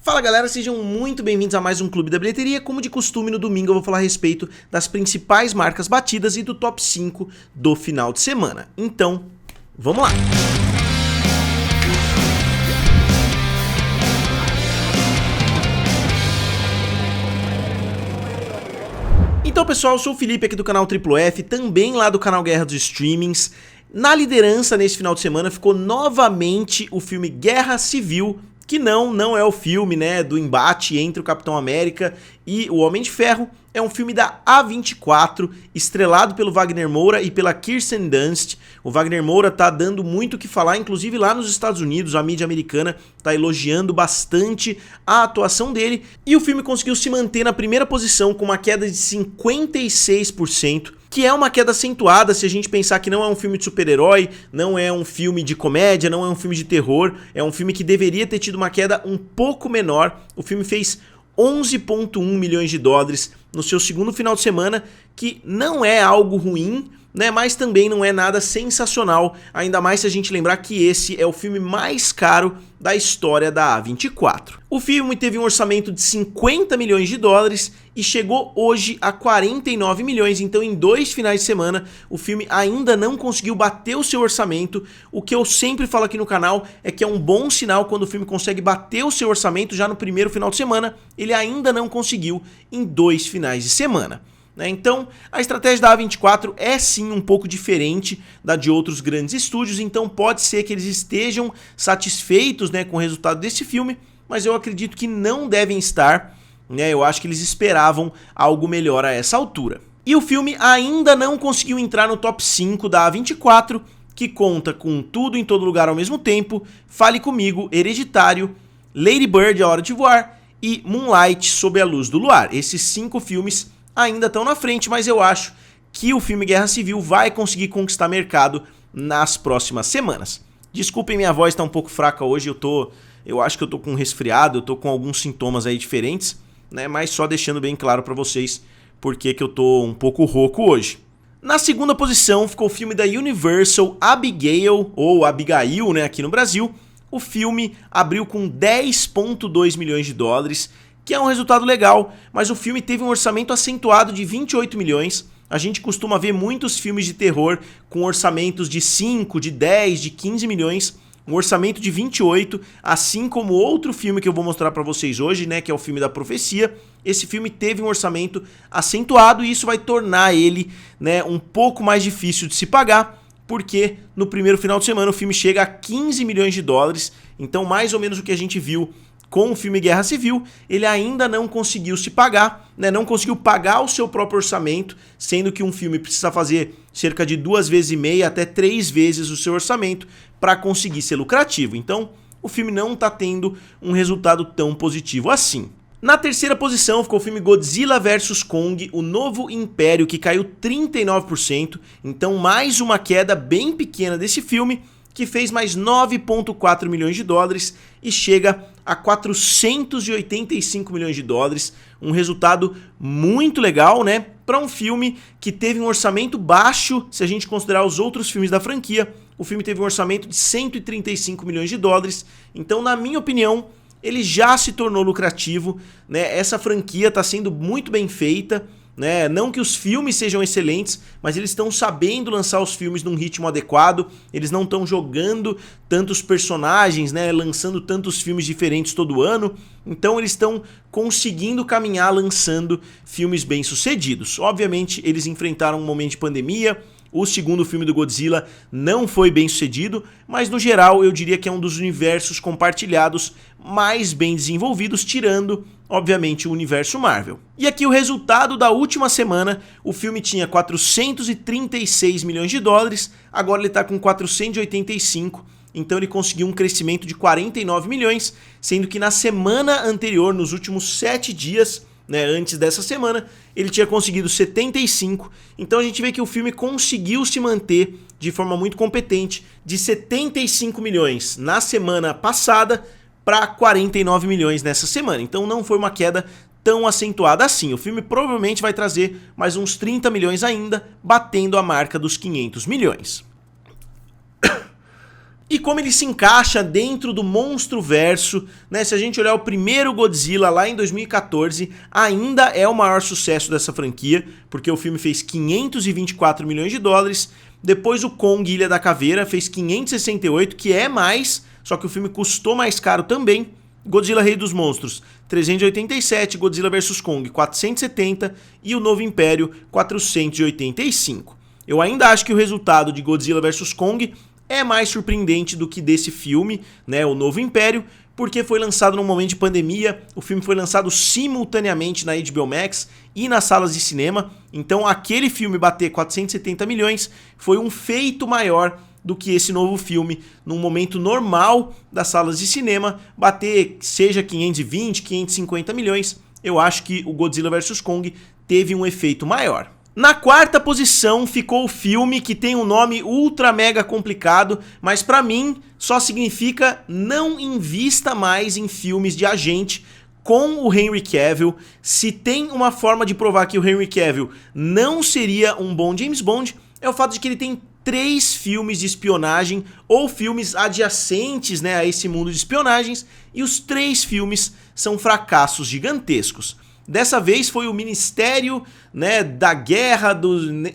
Fala galera, sejam muito bem-vindos a mais um Clube da Bilheteria. Como de costume, no domingo eu vou falar a respeito das principais marcas batidas e do top 5 do final de semana. Então, vamos lá! Então pessoal, eu sou o Felipe aqui do canal Triplo F, também lá do canal Guerra dos Streamings. Na liderança nesse final de semana ficou novamente o filme Guerra Civil, que não é o filme, né, do embate entre o Capitão América e o Homem de Ferro. É um filme da A24, estrelado pelo Wagner Moura e pela Kirsten Dunst. O Wagner Moura tá dando muito o que falar, inclusive lá nos Estados Unidos, a mídia americana tá elogiando bastante a atuação dele. E o filme conseguiu se manter na primeira posição com uma queda de 56%, que é uma queda acentuada se a gente pensar que não é um filme de super-herói, não é um filme de comédia, não é um filme de terror, é um filme que deveria ter tido uma queda um pouco menor. O filme fez 11,1 milhões de dólares no seu segundo final de semana, que não é algo ruim, né, mas também não é nada sensacional, ainda mais se a gente lembrar que esse é o filme mais caro da história da A24. O filme teve um orçamento de 50 milhões de dólares e chegou hoje a 49 milhões, então em 2 finais de semana o filme ainda não conseguiu bater o seu orçamento. O que eu sempre falo aqui no canal é que é um bom sinal quando o filme consegue bater o seu orçamento já no primeiro final de semana. Ele ainda não conseguiu em 2 finais de semana. Então, a estratégia da A24 é sim um pouco diferente da de outros grandes estúdios, então pode ser que eles estejam satisfeitos, né, com o resultado desse filme, mas eu acredito que não devem estar, né, eu acho que eles esperavam algo melhor a essa altura. E o filme ainda não conseguiu entrar no top 5 da A24, que conta com Tudo em Todo Lugar ao Mesmo Tempo, Fale Comigo, Hereditário, Lady Bird, A Hora de Voar e Moonlight, Sob a Luz do Luar. Esses 5 filmes ainda estão na frente, mas eu acho que o filme Guerra Civil vai conseguir conquistar mercado nas próximas semanas. Desculpem, minha voz tá um pouco fraca hoje, eu acho que eu tô com um resfriado, eu tô com alguns sintomas aí diferentes, né, mas só deixando bem claro pra vocês porque que eu tô um pouco rouco hoje. Na segunda posição ficou o filme da Universal, Abigail, ou Abigail, né, aqui no Brasil. O filme abriu com 10,2 milhões de dólares, que é um resultado legal, mas o filme teve um orçamento acentuado de 28 milhões. A gente costuma ver muitos filmes de terror com orçamentos de 5, de 10, de 15 milhões, um orçamento de 28, assim como outro filme que eu vou mostrar pra vocês hoje, né, que é o filme da Profecia. Esse filme teve um orçamento acentuado e isso vai tornar ele, né, um pouco mais difícil de se pagar, porque no primeiro final de semana o filme chega a 15 milhões de dólares, então mais ou menos o que a gente viu com o filme Guerra Civil, ele ainda não conseguiu se pagar, né? Não conseguiu pagar o seu próprio orçamento, sendo que um filme precisa fazer cerca de 2,5 vezes até 3 vezes o seu orçamento para conseguir ser lucrativo. Então, o filme não está tendo um resultado tão positivo assim. Na terceira posição ficou o filme Godzilla vs Kong, O Novo Império, que caiu 39%, então mais uma queda bem pequena desse filme, que fez mais 9,4 milhões de dólares e chega a 485 milhões de dólares, um resultado muito legal, né, para um filme que teve um orçamento baixo. Se a gente considerar os outros filmes da franquia, o filme teve um orçamento de 135 milhões de dólares, então na minha opinião, ele já se tornou lucrativo, né, essa franquia está sendo muito bem feita, né? Não que os filmes sejam excelentes, mas eles estão sabendo lançar os filmes num ritmo adequado, eles não estão jogando tantos personagens, né? Lançando tantos filmes diferentes todo ano, então eles estão conseguindo caminhar lançando filmes bem-sucedidos. Obviamente eles enfrentaram um momento de pandemia, o segundo filme do Godzilla não foi bem sucedido, mas no geral eu diria que é um dos universos compartilhados mais bem desenvolvidos, tirando, obviamente, o universo Marvel. E aqui o resultado da última semana, o filme tinha 436 milhões de dólares, agora ele está com 485, então ele conseguiu um crescimento de 49 milhões, sendo que na semana anterior, nos últimos 7 dias, né, antes dessa semana, ele tinha conseguido 75, então a gente vê que o filme conseguiu se manter de forma muito competente, de 75 milhões na semana passada para 49 milhões nessa semana, então não foi uma queda tão acentuada assim. O filme provavelmente vai trazer mais uns 30 milhões ainda, batendo a marca dos 500 milhões. e como ele se encaixa dentro do monstro-verso, né? Se a gente olhar o primeiro Godzilla lá em 2014, ainda é o maior sucesso dessa franquia, porque o filme fez 524 milhões de dólares. Depois o Kong Ilha da Caveira fez 568, que é mais, só que o filme custou mais caro também. Godzilla Rei dos Monstros, 387, Godzilla vs Kong, 470 e o Novo Império, 485. Eu ainda acho que o resultado de Godzilla vs Kong é mais surpreendente do que desse filme, né, o Novo Império, porque foi lançado num momento de pandemia, o filme foi lançado simultaneamente na HBO Max e nas salas de cinema, então aquele filme bater 470 milhões foi um feito maior do que esse novo filme, num momento normal das salas de cinema, bater seja 520, 550 milhões, eu acho que o Godzilla vs Kong teve um efeito maior. Na quarta posição ficou o filme que tem um nome ultra mega complicado, mas pra mim só significa não invista mais em filmes de agente com o Henry Cavill. Se tem uma forma de provar que o Henry Cavill não seria um bom James Bond, é o fato de que ele tem 3 filmes de espionagem ou filmes adjacentes, né, a esse mundo de espionagens, e os 3 filmes são fracassos gigantescos. Dessa vez foi o Ministério, né, da Guerra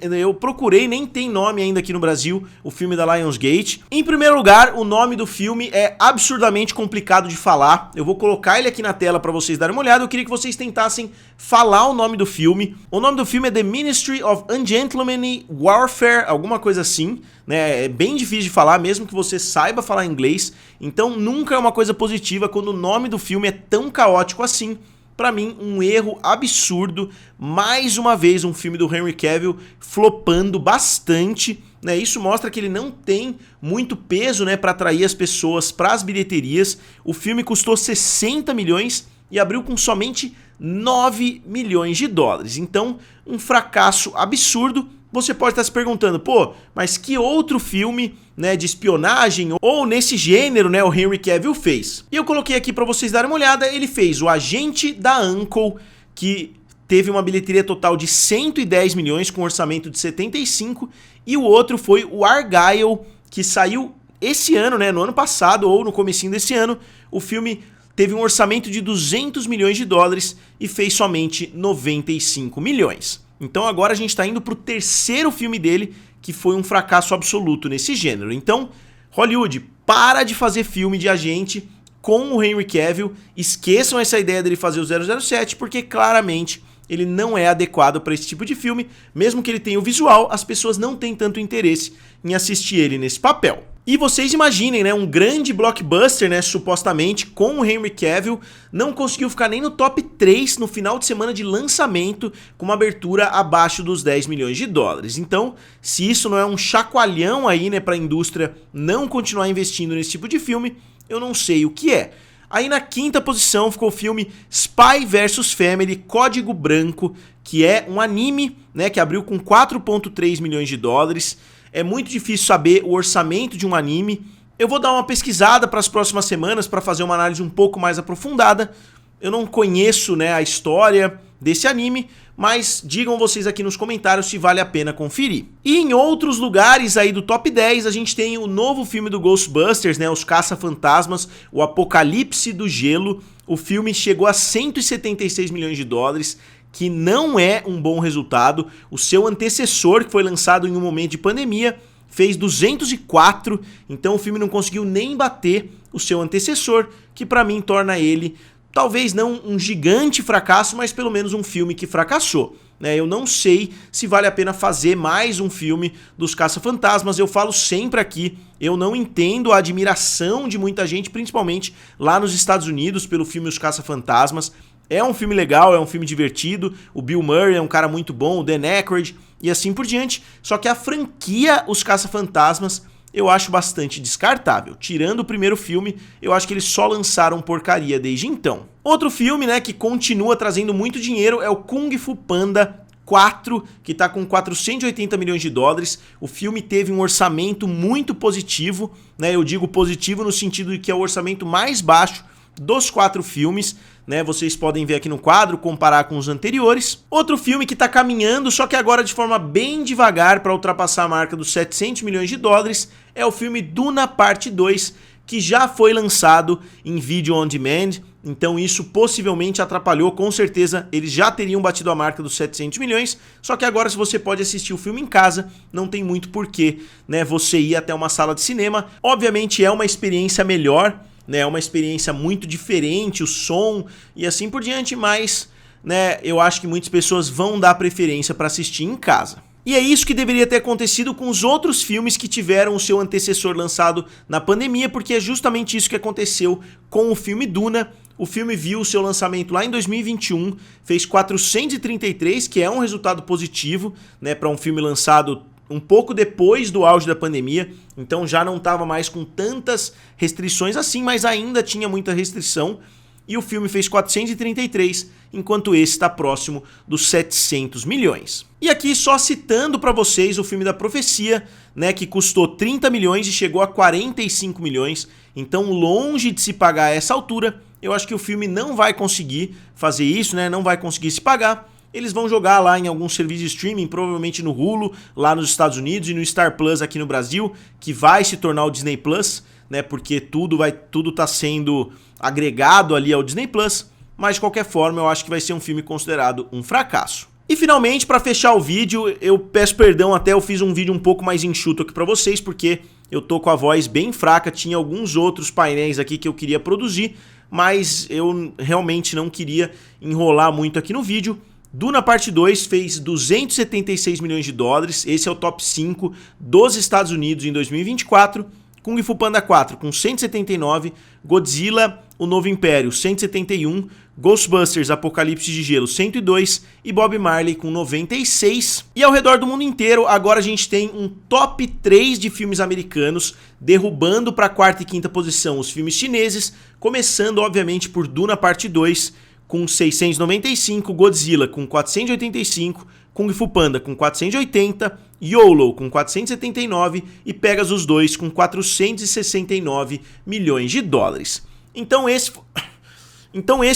eu procurei, nem tem nome ainda aqui no Brasil, o filme da Lionsgate. Em primeiro lugar, o nome do filme é absurdamente complicado de falar. Eu vou colocar ele aqui na tela para vocês darem uma olhada. Eu queria que vocês tentassem falar o nome do filme. O nome do filme é The Ministry of Ungentlemanly Warfare, alguma coisa assim, né? É bem difícil de falar, mesmo que você saiba falar inglês. Então nunca é uma coisa positiva quando o nome do filme é tão caótico assim. Pra mim, um erro absurdo, mais uma vez um filme do Henry Cavill flopando bastante, né? Isso mostra que ele não tem muito peso, né, para atrair as pessoas para as bilheterias. O filme custou 60 milhões e abriu com somente 9 milhões de dólares, então um fracasso absurdo. Você pode estar se perguntando, pô, mas que outro filme, né, de espionagem ou nesse gênero, né, o Henry Cavill fez? E eu coloquei aqui para vocês darem uma olhada. Ele fez O Agente da Uncle, que teve uma bilheteria total de 110 milhões com orçamento de 75, e o outro foi o Argylle, que saiu esse ano, né, no ano passado ou no comecinho desse ano. O filme teve um orçamento de 200 milhões de dólares e fez somente 95 milhões. Então agora a gente está indo para o terceiro filme dele, que foi um fracasso absoluto nesse gênero. Então, Hollywood, para de fazer filme de agente com o Henry Cavill, esqueçam essa ideia dele fazer o 007, porque claramente ele não é adequado para esse tipo de filme. Mesmo que ele tenha o visual, as pessoas não têm tanto interesse em assistir ele nesse papel. E vocês imaginem, né, um grande blockbuster, né, supostamente, com o Henry Cavill, não conseguiu ficar nem no top 3 no final de semana de lançamento, com uma abertura abaixo dos 10 milhões de dólares. Então, se isso não é um chacoalhão aí, né, para a indústria não continuar investindo nesse tipo de filme, eu não sei o que é. Aí na quinta posição ficou o filme Spy vs Family, Código Branco, que é um anime, né, que abriu com 4,3 milhões de dólares. É muito difícil saber o orçamento de um anime. Eu vou dar uma pesquisada para as próximas semanas para fazer uma análise um pouco mais aprofundada. Eu não conheço, né, a história desse anime, mas digam vocês aqui nos comentários se vale a pena conferir. E em outros lugares aí do top 10, a gente tem o novo filme do Ghostbusters, né, Os Caça-Fantasmas, o Apocalipse do Gelo. O filme chegou a 176 milhões de dólares, que não é um bom resultado. O seu antecessor, que foi lançado em um momento de pandemia, fez 204, então o filme não conseguiu nem bater o seu antecessor, que pra mim torna ele, talvez não um gigante fracasso, mas pelo menos um filme que fracassou, né? Eu não sei se vale a pena fazer mais um filme dos Caça-Fantasmas. Eu falo sempre aqui, eu não entendo a admiração de muita gente, principalmente lá nos Estados Unidos, pelo filme Os Caça-Fantasmas. É um filme legal, é um filme divertido, o Bill Murray é um cara muito bom, o Dan Aykroyd e assim por diante, só que a franquia Os Caça-Fantasmas eu acho bastante descartável. Tirando o primeiro filme, eu acho que eles só lançaram porcaria desde então. Outro filme, né, que continua trazendo muito dinheiro é o Kung Fu Panda 4, que tá com 480 milhões de dólares. O filme teve um orçamento muito positivo, né, eu digo positivo no sentido de que é o orçamento mais baixo dos 4 filmes, né? Vocês podem ver aqui no quadro, comparar com os anteriores. Outro filme que tá caminhando, só que agora de forma bem devagar para ultrapassar a marca dos 700 milhões de dólares, é o filme Duna Parte 2, que já foi lançado em vídeo on demand, então isso possivelmente atrapalhou, com certeza eles já teriam batido a marca dos 700 milhões, só que agora se você pode assistir o filme em casa, não tem muito porquê, né, você ir até uma sala de cinema. Obviamente é uma experiência melhor, né, é uma experiência muito diferente, o som e assim por diante, mas, né, eu acho que muitas pessoas vão dar preferência para assistir em casa. E é isso que deveria ter acontecido com os outros filmes que tiveram o seu antecessor lançado na pandemia, porque é justamente isso que aconteceu com o filme Duna. O filme viu o seu lançamento lá em 2021, fez 433, que é um resultado positivo, né, para um filme lançado um pouco depois do auge da pandemia, então já não estava mais com tantas restrições assim, mas ainda tinha muita restrição. E o filme fez 433, enquanto esse está próximo dos 700 milhões. E aqui só citando para vocês o filme da Profecia, né, que custou 30 milhões e chegou a 45 milhões, então longe de se pagar a essa altura, eu acho que o filme não vai conseguir fazer isso, né, não vai conseguir se pagar. Eles vão jogar lá em algum serviço de streaming, provavelmente no Hulu, lá nos Estados Unidos, e no Star Plus aqui no Brasil, que vai se tornar o Disney Plus, né, porque tudo tá sendo agregado ali ao Disney Plus, mas de qualquer forma eu acho que vai ser um filme considerado um fracasso. E finalmente, para fechar o vídeo, eu peço perdão, até eu fiz um vídeo um pouco mais enxuto aqui para vocês, porque eu tô com a voz bem fraca, tinha alguns outros painéis aqui que eu queria produzir, mas eu realmente não queria enrolar muito aqui no vídeo. Duna Parte 2 fez 276 milhões de dólares, esse é o top 5 dos Estados Unidos em 2024, Kung Fu Panda 4 com 179, Godzilla, O Novo Império 171, Ghostbusters Apocalipse de Gelo 102 e Bob Marley com 96. E ao redor do mundo inteiro, agora a gente tem um top 3 de filmes americanos, derrubando para a 4ª e 5ª posição os filmes chineses, começando obviamente por Duna Parte 2 com 695, Godzilla com 485, Kung Fu Panda com 480, YOLO com 479 e Pegasus 2 com 469 milhões de dólares. Então esse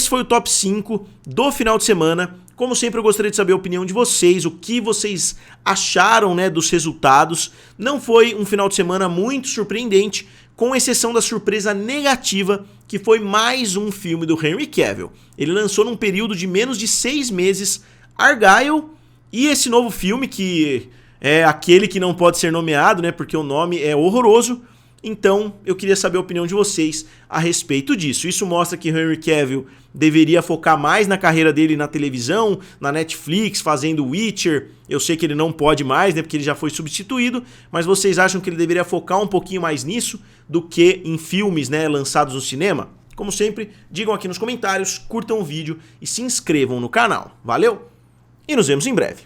foi o top 5 do final de semana. Como sempre eu gostaria de saber a opinião de vocês, o que vocês acharam, né, dos resultados. Não foi um final de semana muito surpreendente, com exceção da surpresa negativa, que foi mais um filme do Henry Cavill. Ele lançou num período de menos de 6 meses Argylle e esse novo filme, que é aquele que não pode ser nomeado, né, porque o nome é horroroso. Então eu queria saber a opinião de vocês a respeito disso. Isso mostra que Henry Cavill deveria focar mais na carreira dele na televisão, na Netflix, fazendo Witcher. Eu sei que ele não pode mais, né, porque ele já foi substituído, mas vocês acham que ele deveria focar um pouquinho mais nisso do que em filmes, né, lançados no cinema? Como sempre, digam aqui nos comentários, curtam o vídeo e se inscrevam no canal. Valeu? E nos vemos em breve.